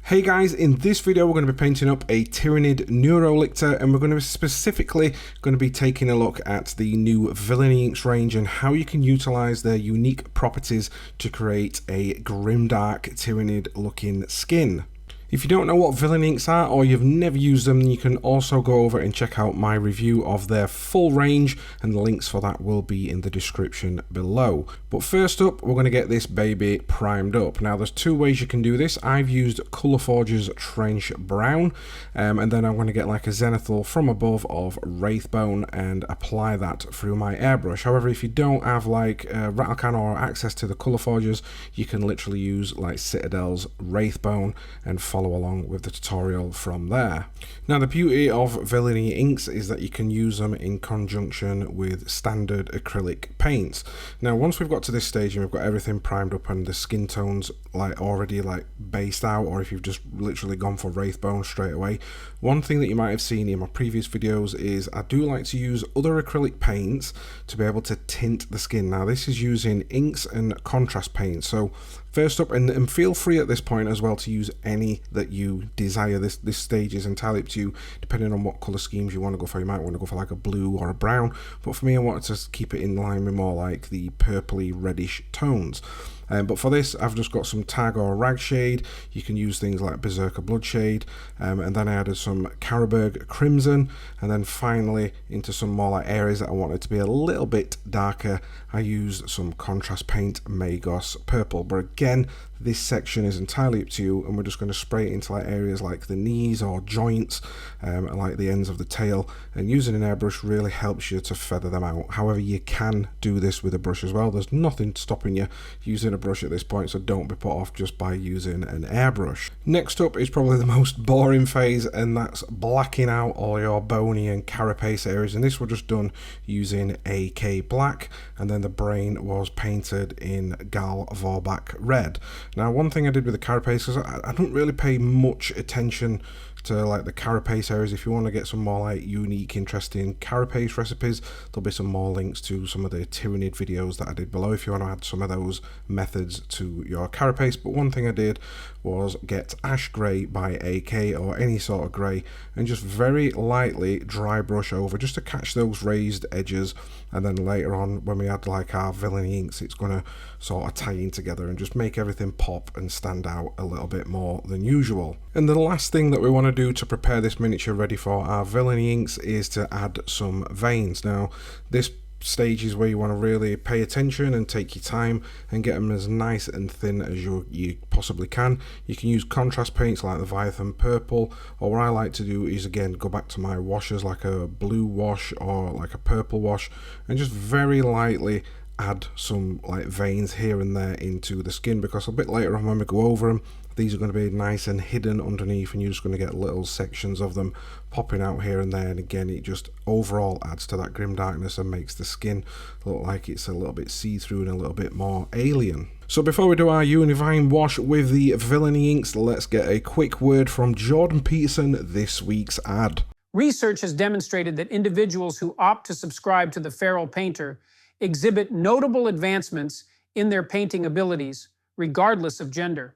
Hey guys, in this video we're going to be painting up a Tyranid Neurolictor, and we're going to specifically be taking a look at the new Villainy Inks range and how you can utilize their unique properties to create a Grimdark Tyranid looking skin. If you don't know what Villainy Inks are, or you've never used them, then you can also go over and check out my review of their full range, and the links for that will be in the description below. But first up, we're going to get this baby primed up. Now there's two ways you can do this. I've used Colourforge's Trench Brown, and then I'm going to get like a zenathol from above of wraith bone and apply that through my airbrush. However, if you don't have like Rattlecan or access to the Colourforges, you can literally use like Citadel's wraith bone and follow along with the tutorial from there. Now the beauty of Villainy Inks is that you can use them in conjunction with standard acrylic paints. Now once we've got to this stage and we've got everything primed up and the skin tones like already like based out, or if you've just literally gone for wraith bone straight away, one thing that you might have seen in my previous videos is I do like to use other acrylic paints to be able to tint the skin. Now this is using inks and contrast paint. So first up, and feel free at this point as well to use any that you desire. This stage is entirely up to you, depending on what colour schemes you want to go for. You might want to go for like a blue or a brown, but for me I wanted to keep it in line with more like the purpley reddish tones. But for this, I've just got some Tagor rag shade. You can use things like Berserker blood shade, and then I added some carraburg crimson, and then finally into some more like areas that I wanted to be a little bit darker, I used some contrast paint magos purple. But again, this section is entirely up to you, and we're just going to spray it into like areas like the knees or joints, and like the ends of the tail, and using an airbrush really helps you to feather them out. However, you can do this with a brush as well. There's nothing stopping you using a brush at this point, so don't be put off just by using an airbrush. Next up is probably the most boring phase, and that's blacking out all your bony and carapace areas, and this was just done using AK black, and then the brain was painted in Gal Vorbak red. Now one thing I did with the carapace is I don't really pay much attention to like the carapace areas. If you want to get some more like unique, interesting carapace recipes, there'll be some more links to some of the Tyranid videos that I did below if you want to add some of those methods to your carapace. But one thing I did was get ash grey by AK or any sort of grey, and just very lightly dry brush over just to catch those raised edges, and then later on when we add like our Villainy Inks, it's going to sort of tie in together and just make everything pop and stand out a little bit more than usual. And the last thing that we want to do to prepare this miniature ready for our Villainy Inks is to add some veins. Now this stage is where you want to really pay attention and take your time and get them as nice and thin as you possibly can. You can use contrast paints like the Viathan purple, or what I like to do is again go back to my washes like a blue wash or like a purple wash, and just very lightly add some like veins here and there into the skin, because a bit later on when we go over them, these are going to be nice and hidden underneath, and you're just going to get little sections of them popping out here and there. And again, it just overall adds to that grim darkness and makes the skin look like it's a little bit see-through and a little bit more alien. So before we do our unifying wash with the Villainy Inks, let's get a quick word from Jordan Peterson, this week's ad. Research has demonstrated that individuals who opt to subscribe to the Feral Painter exhibit notable advancements in their painting abilities, regardless of gender.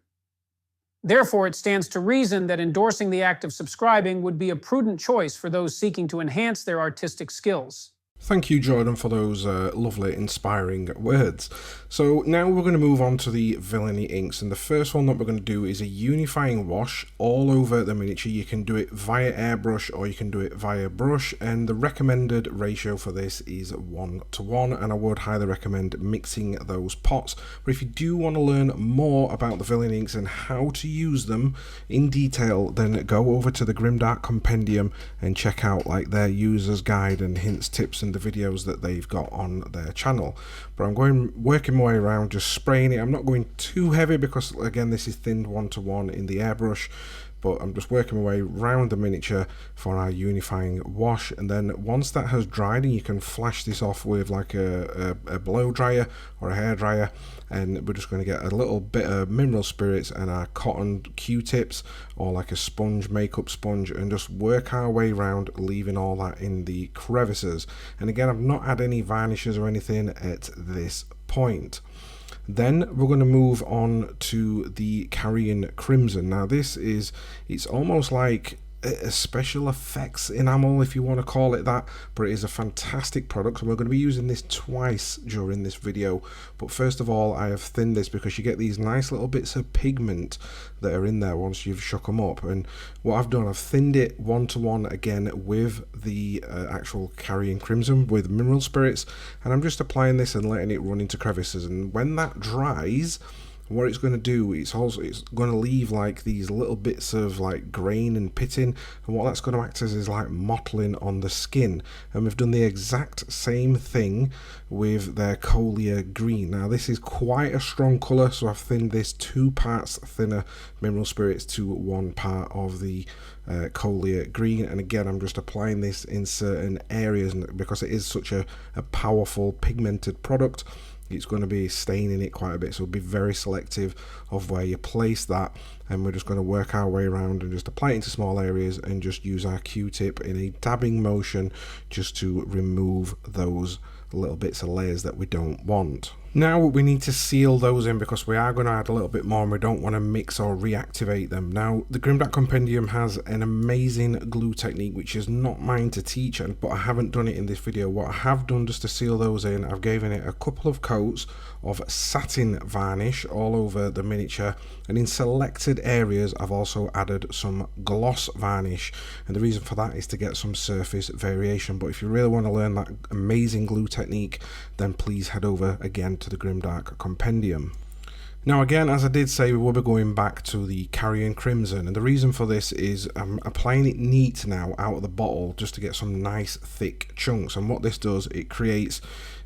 Therefore, it stands to reason that endorsing the act of subscribing would be a prudent choice for those seeking to enhance their artistic skills. Thank you, Jordan, for those lovely, inspiring words. So now we're going to move on to the Villainy Inks, and the first one that we're going to do is a unifying wash all over the miniature. You can do it via airbrush or you can do it via brush, and the recommended ratio for this is 1:1, and I would highly recommend mixing those pots. But if you do want to learn more about the Villainy Inks and how to use them in detail, then go over to the Grimdark Compendium and check out like their user's guide and hints, tips, and the videos that they've got on their channel. But I'm working my way around just spraying it. I'm not going too heavy because again this is thinned 1:1 in the airbrush, but I'm just working my way around the miniature for our unifying wash. And then once that has dried, and you can flash this off with like a blow dryer or a hair dryer, and we're just going to get a little bit of mineral spirits and our cotton Q-tips or like a sponge, makeup sponge, and just work our way around, leaving all that in the crevices. And again, I've not had any varnishes or anything at this point. Then we're going to move on to the Carrion Crimson. Now this is, it's almost like a special effects enamel, if you want to call it that, but it is a fantastic product, and we're going to be using this twice during this video. But first of all, I have thinned this because you get these nice little bits of pigment that are in there once you've shook them up. And what I've done, I've thinned it 1:1 again with the actual Carrion Crimson with mineral spirits, and I'm just applying this and letting it run into crevices. And when that dries, what it's going to do, it's going to leave like these little bits of like grain and pitting, and what that's going to act as is like mottling on the skin. And we've done the exact same thing with their Colia Green. Now this is quite a strong colour, so I've thinned this 2 parts thinner mineral spirits to 1 part of the Colia Green. And again, I'm just applying this in certain areas, and because it is such a powerful pigmented product, it's going to be staining it quite a bit, so be very selective of where you place that. And we're just going to work our way around and just apply it into small areas and just use our Q-tip in a dabbing motion just to remove those little bits of layers that we don't want. Now we need to seal those in because we are going to add a little bit more and we don't want to mix or reactivate them. Now the Grimdark Compendium has an amazing glue technique which is not mine to teach, but I haven't done it in this video. What I have done just to seal those in, I've given it a couple of coats of satin varnish all over the miniature, and in selected areas I've also added some gloss varnish, and the reason for that is to get some surface variation. But if you really want to learn that amazing glue technique, then please head over again to the Grimdark Compendium. Now again, as I did say, we will be going back to the Carrion Crimson, and the reason for this is I'm applying it neat now out of the bottle just to get some nice thick chunks. And what this does, it creates,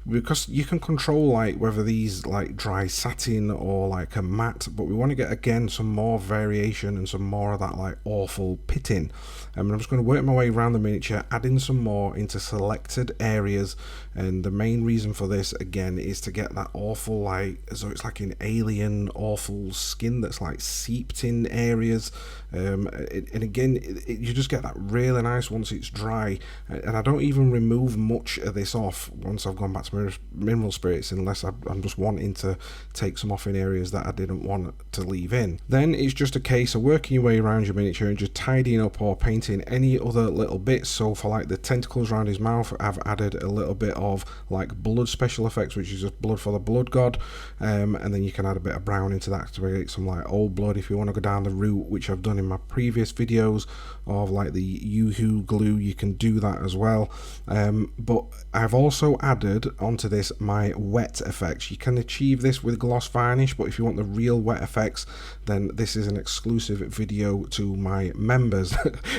because you can control like whether these like dry satin or like a matte, but we want to get again some more variation and some more of that like awful pitting. And I'm just going to work my way around the miniature, adding some more into selected areas. And the main reason for this again is to get that awful, like as though it's like an alien awful skin that's like seeped in areas. And again, you just get that really nice once it's dry. And I don't even remove much of this off once I've gone back to mineral spirits, unless I'm just wanting to take some off in areas that I didn't want to leave in. Then it's just a case of working your way around your miniature and just tidying up or painting any other little bits. So for like the tentacles around his mouth, I've added a little bit of like blood special effects, which is just blood for the blood god, and then you can add a bit of brown into that to create some like old blood if you want to go down the route, which I've done in my previous videos of like the Yoo-hoo glue. You can do that as well, but I've also added onto this my wet effects. You can achieve this with gloss varnish, but if you want the real wet effects, then this is an exclusive video to my members.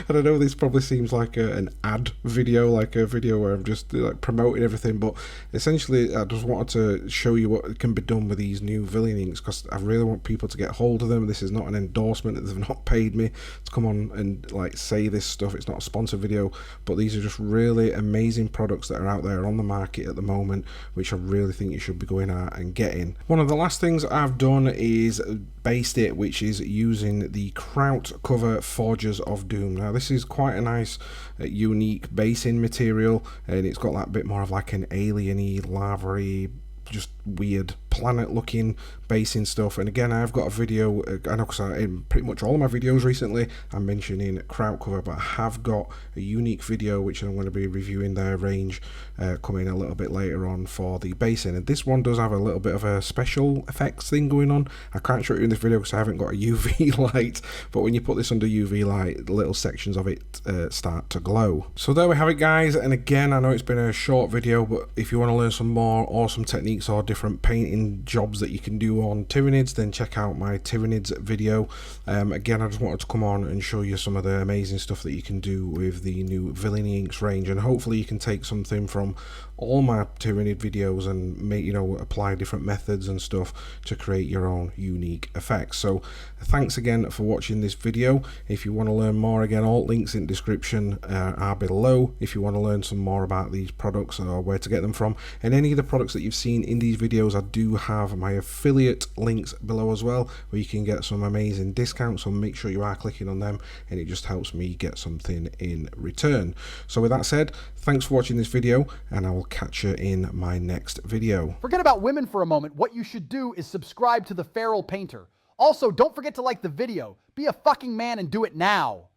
And I know this probably seems like an ad video, like a video where I'm just like promoting everything, but essentially I just wanted to show you what can be done with these new Villainy Inks, because I really want people to get hold of them. This is not an endorsement, they've not paid me to come on and like say this stuff, it's not a sponsored video, but these are just really amazing products that are out there on the market at the moment, which I really think you should be going out and getting. One of the last things I've done is based it, which is using the Kraut Cover Forgers of Doom. Now this is quite a nice unique basing material, and it's got that bit more of like an alien-y, lava-y, just weird planet looking basing stuff. And again, I've got a video, I know because in pretty much all of my videos recently I'm mentioning Kraut Cover, but I have got a unique video which I'm going to be reviewing their range coming a little bit later on for the basing. And this one does have a little bit of a special effects thing going on. I can't show it in this video because I haven't got a UV light, but when you put this under UV light, little sections of it start to glow. So there we have it, guys. And again, I know it's been a short video, but if you want to learn some more awesome techniques or different painting jobs that you can do on Tyranids, then check out my Tyranids video. Again, I just wanted to come on and show you some of the amazing stuff that you can do with the new Villainy Inks range, and hopefully you can take something from all my Tyranid videos and make, you know, apply different methods and stuff to create your own unique effects. So thanks again for watching this video. If you want to learn more, again, all links in the description are below if you want to learn some more about these products or where to get them from. And any of the products that you've seen in these videos, I do do have my affiliate links below as well, where you can get some amazing discounts, so make sure you are clicking on them, and it just helps me get something in return. So with that said, thanks for watching this video, and I will catch you in my next video. Forget about women for a moment. What you should do is subscribe to the Feral Painter. Also, don't forget to like the video. Be a fucking man and do it now.